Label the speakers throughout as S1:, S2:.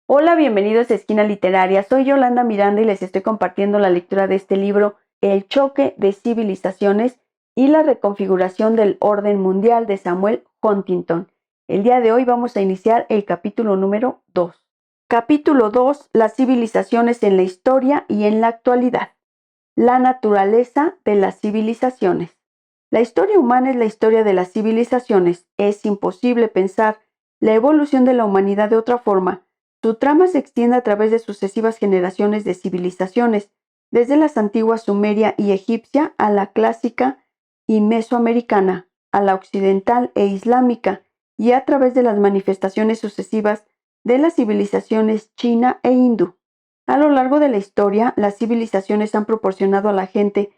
S1: Hola, bienvenidos a Esquina Literaria. Soy Yolanda Miranda y les estoy compartiendo la lectura de este libro, El choque de civilizaciones y la reconfiguración del orden mundial de Samuel Huntington. El día de hoy vamos a iniciar el capítulo número 2. Capítulo 2. Las civilizaciones en la historia y en la actualidad. La naturaleza de las civilizaciones. La historia humana es la historia de las civilizaciones. Es imposible pensar la evolución de la humanidad de otra forma. Su trama se extiende a través de sucesivas generaciones de civilizaciones, desde las antiguas sumeria y egipcia a la clásica y mesoamericana, a la occidental e islámica, y a través de las manifestaciones sucesivas de las civilizaciones china e hindú. A lo largo de la historia, las civilizaciones han proporcionado a la gente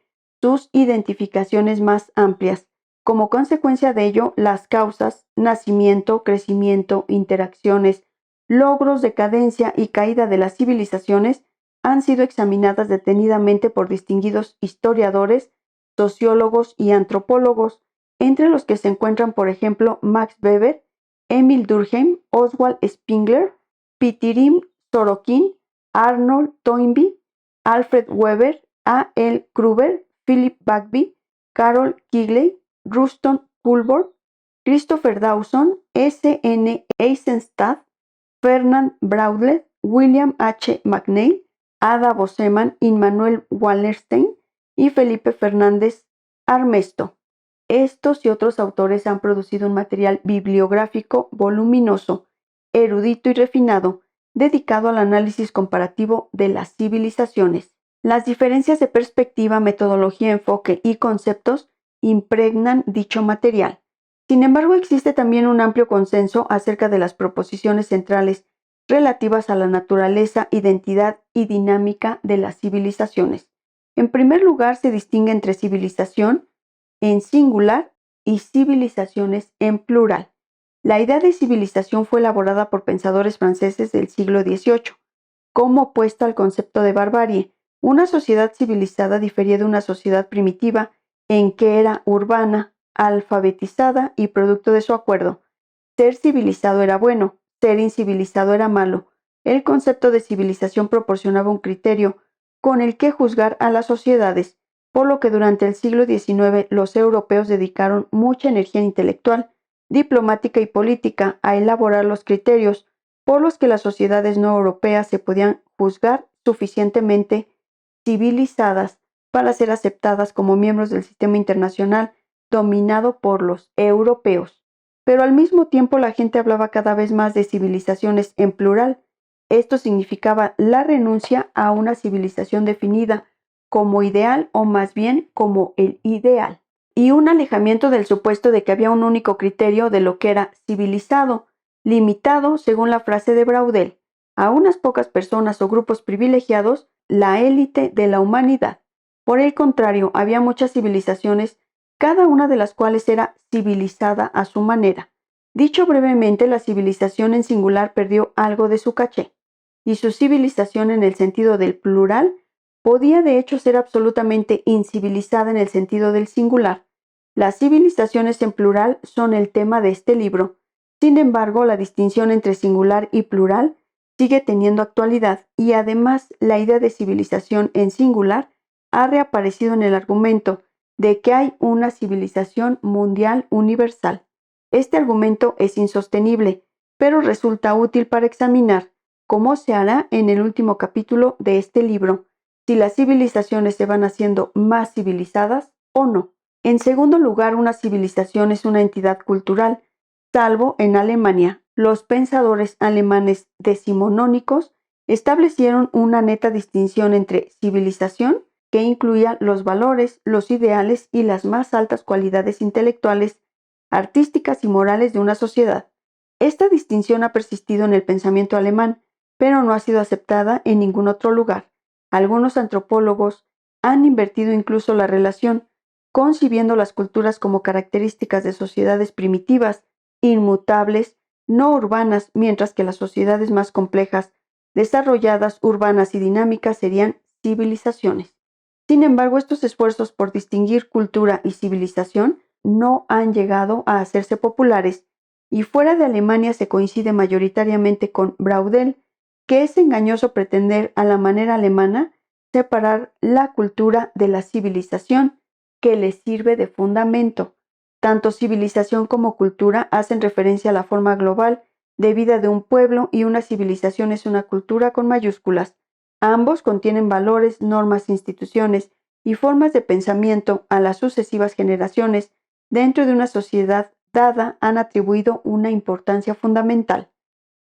S1: sus identificaciones más amplias. Como consecuencia de ello, las causas, nacimiento, crecimiento, interacciones, logros, decadencia y caída de las civilizaciones han sido examinadas detenidamente por distinguidos historiadores, sociólogos y antropólogos, entre los que se encuentran, por ejemplo, Max Weber, Emil Durkheim, Oswald Spengler, Pitirim Sorokin, Arnold Toynbee, Alfred Weber, A. L. Gruber, Philip Bagby, Carol Quigley, Ruston Coolbrith, Christopher Dawson, S. N. Eisenstadt, Fernand Braudel, William H. McNeill, Ada Bozeman, Immanuel Wallerstein y Felipe Fernández Armesto. Estos y otros autores han producido un material bibliográfico voluminoso, erudito y refinado, dedicado al análisis comparativo de las civilizaciones. Las diferencias de perspectiva, metodología, enfoque y conceptos impregnan dicho material. Sin embargo, existe también un amplio consenso acerca de las proposiciones centrales relativas a la naturaleza, identidad y dinámica de las civilizaciones. En primer lugar, se distingue entre civilización en singular y civilizaciones en plural. La idea de civilización fue elaborada por pensadores franceses del siglo XVIII, como opuesta al concepto de barbarie. Una sociedad civilizada difería de una sociedad primitiva en que era urbana, alfabetizada y producto de su acuerdo. Ser civilizado era bueno, ser incivilizado era malo. El concepto de civilización proporcionaba un criterio con el que juzgar a las sociedades, por lo que durante el siglo XIX los europeos dedicaron mucha energía intelectual, diplomática y política a elaborar los criterios por los que las sociedades no europeas se podían juzgar suficientemente civilizadas para ser aceptadas como miembros del sistema internacional dominado por los europeos. Pero al mismo tiempo la gente hablaba cada vez más de civilizaciones en plural. Esto significaba la renuncia a una civilización definida como ideal o más bien como el ideal, y un alejamiento del supuesto de que había un único criterio de lo que era civilizado, limitado, según la frase de Braudel, a unas pocas personas o grupos privilegiados, la élite de la humanidad. Por el contrario, había muchas civilizaciones, cada una de las cuales era civilizada a su manera. Dicho brevemente, la civilización en singular perdió algo de su caché, y su civilización en el sentido del plural podía de hecho ser absolutamente incivilizada en el sentido del singular. Las civilizaciones en plural son el tema de este libro. Sin embargo, la distinción entre singular y plural sigue teniendo actualidad y además la idea de civilización en singular ha reaparecido en el argumento de que hay una civilización mundial universal. Este argumento es insostenible, pero resulta útil para examinar, como se hará en el último capítulo de este libro, si las civilizaciones se van haciendo más civilizadas o no. En segundo lugar, una civilización es una entidad cultural, salvo en Alemania. Los pensadores alemanes decimonónicos establecieron una neta distinción entre civilización, que incluía los valores, los ideales y las más altas cualidades intelectuales, artísticas y morales de una sociedad. Esta distinción ha persistido en el pensamiento alemán, pero no ha sido aceptada en ningún otro lugar. Algunos antropólogos han invertido incluso la relación, concibiendo las culturas como características de sociedades primitivas, inmutables, no urbanas, mientras que las sociedades más complejas, desarrolladas, urbanas y dinámicas serían civilizaciones. Sin embargo, estos esfuerzos por distinguir cultura y civilización no han llegado a hacerse populares, y fuera de Alemania se coincide mayoritariamente con Braudel, que es engañoso pretender a la manera alemana separar la cultura de la civilización que le sirve de fundamento. Tanto civilización como cultura hacen referencia a la forma global de vida de un pueblo y una civilización es una cultura con mayúsculas. Ambos contienen valores, normas, instituciones y formas de pensamiento a las sucesivas generaciones dentro de una sociedad dada han atribuido una importancia fundamental.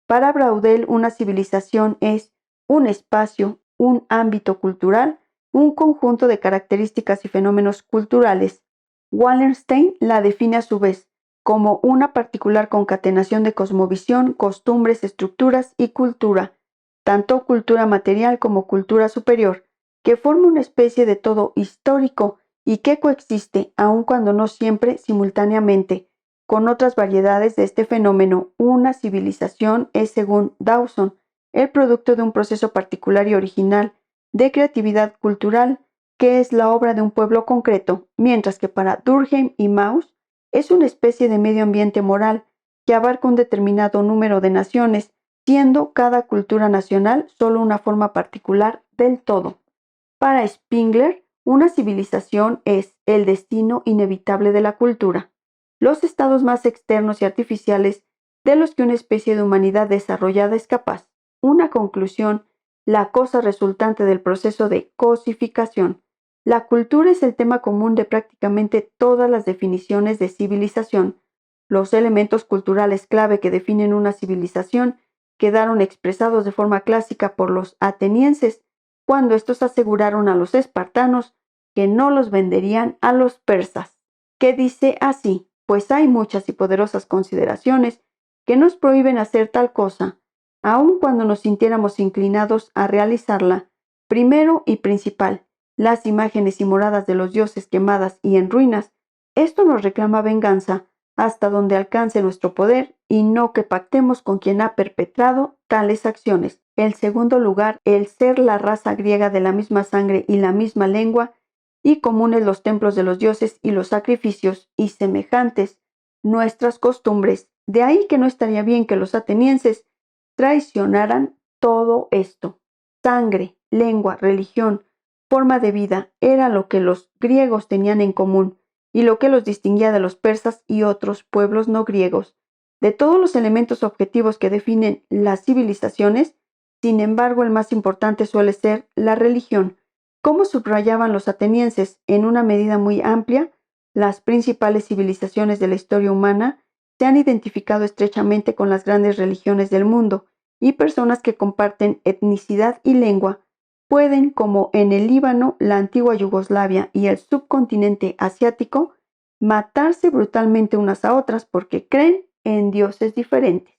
S1: Para Braudel, una civilización es un espacio, un ámbito cultural, un conjunto de características y fenómenos culturales. Wallerstein la define a su vez como una particular concatenación de cosmovisión, costumbres, estructuras y cultura, tanto cultura material como cultura superior, que forma una especie de todo histórico y que coexiste, aun cuando no siempre simultáneamente, con otras variedades de este fenómeno. Una civilización es, según Dawson, el producto de un proceso particular y original de creatividad cultural que es la obra de un pueblo concreto, mientras que para Durkheim y Mauss es una especie de medio ambiente moral que abarca un determinado número de naciones, siendo cada cultura nacional solo una forma particular del todo. Para Spengler, una civilización es el destino inevitable de la cultura, los estados más externos y artificiales de los que una especie de humanidad desarrollada es capaz. Una conclusión, la cosa resultante del proceso de cosificación. La cultura es el tema común de prácticamente todas las definiciones de civilización. Los elementos culturales clave que definen una civilización quedaron expresados de forma clásica por los atenienses cuando estos aseguraron a los espartanos que no los venderían a los persas. Que dice así: pues hay muchas y poderosas consideraciones que nos prohíben hacer tal cosa, aun cuando nos sintiéramos inclinados a realizarla. Primero y principal, las imágenes y moradas de los dioses quemadas y en ruinas. Esto nos reclama venganza hasta donde alcance nuestro poder y no que pactemos con quien ha perpetrado tales acciones. En segundo lugar, el ser la raza griega de la misma sangre y la misma lengua y comunes los templos de los dioses y los sacrificios y semejantes nuestras costumbres. De ahí que no estaría bien que los atenienses traicionaran todo esto. Sangre, lengua, religión, forma de vida era lo que los griegos tenían en común y lo que los distinguía de los persas y otros pueblos no griegos. De todos los elementos objetivos que definen las civilizaciones, sin embargo, el más importante suele ser la religión. Como subrayaban los atenienses en una medida muy amplia, las principales civilizaciones de la historia humana se han identificado estrechamente con las grandes religiones del mundo y personas que comparten etnicidad y lengua pueden, como en el Líbano, la antigua Yugoslavia y el subcontinente asiático, matarse brutalmente unas a otras porque creen en dioses diferentes.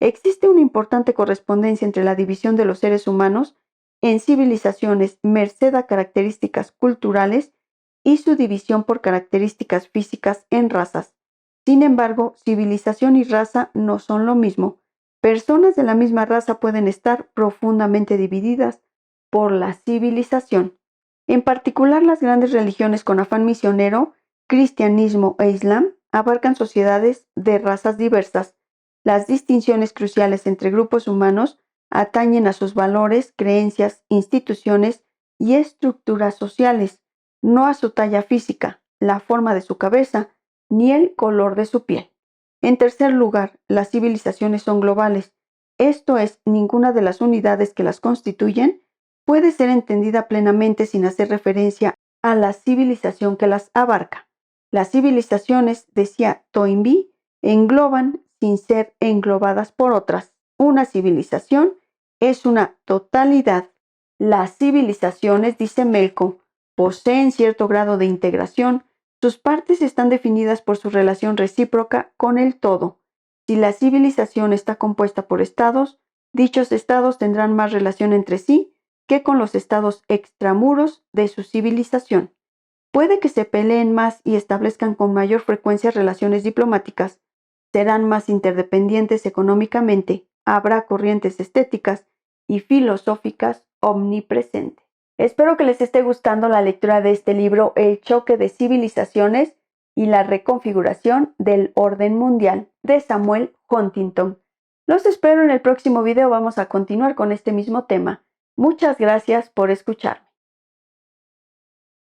S1: Existe una importante correspondencia entre la división de los seres humanos en civilizaciones merced a características culturales y su división por características físicas en razas. Sin embargo, civilización y raza no son lo mismo. Personas de la misma raza pueden estar profundamente divididas por la civilización. En particular, las grandes religiones con afán misionero, cristianismo e islam, abarcan sociedades de razas diversas. Las distinciones cruciales entre grupos humanos atañen a sus valores, creencias, instituciones y estructuras sociales, no a su talla física, la forma de su cabeza, ni el color de su piel. En tercer lugar, las civilizaciones son globales, esto es, ninguna de las unidades que las constituyen puede ser entendida plenamente sin hacer referencia a la civilización que las abarca. Las civilizaciones, decía Toynbee, engloban sin ser englobadas por otras. Una civilización es una totalidad. Las civilizaciones, dice Melko, poseen cierto grado de integración. Sus partes están definidas por su relación recíproca con el todo. Si la civilización está compuesta por estados, dichos estados tendrán más relación entre sí que con los estados extramuros de su civilización. Puede que se peleen más y establezcan con mayor frecuencia relaciones diplomáticas, serán más interdependientes económicamente, habrá corrientes estéticas y filosóficas omnipresentes. Espero que les esté gustando la lectura de este libro, El choque de civilizaciones y la reconfiguración del orden mundial, de Samuel Huntington. Los espero en el próximo video, vamos a continuar con este mismo tema. Muchas gracias por escucharme.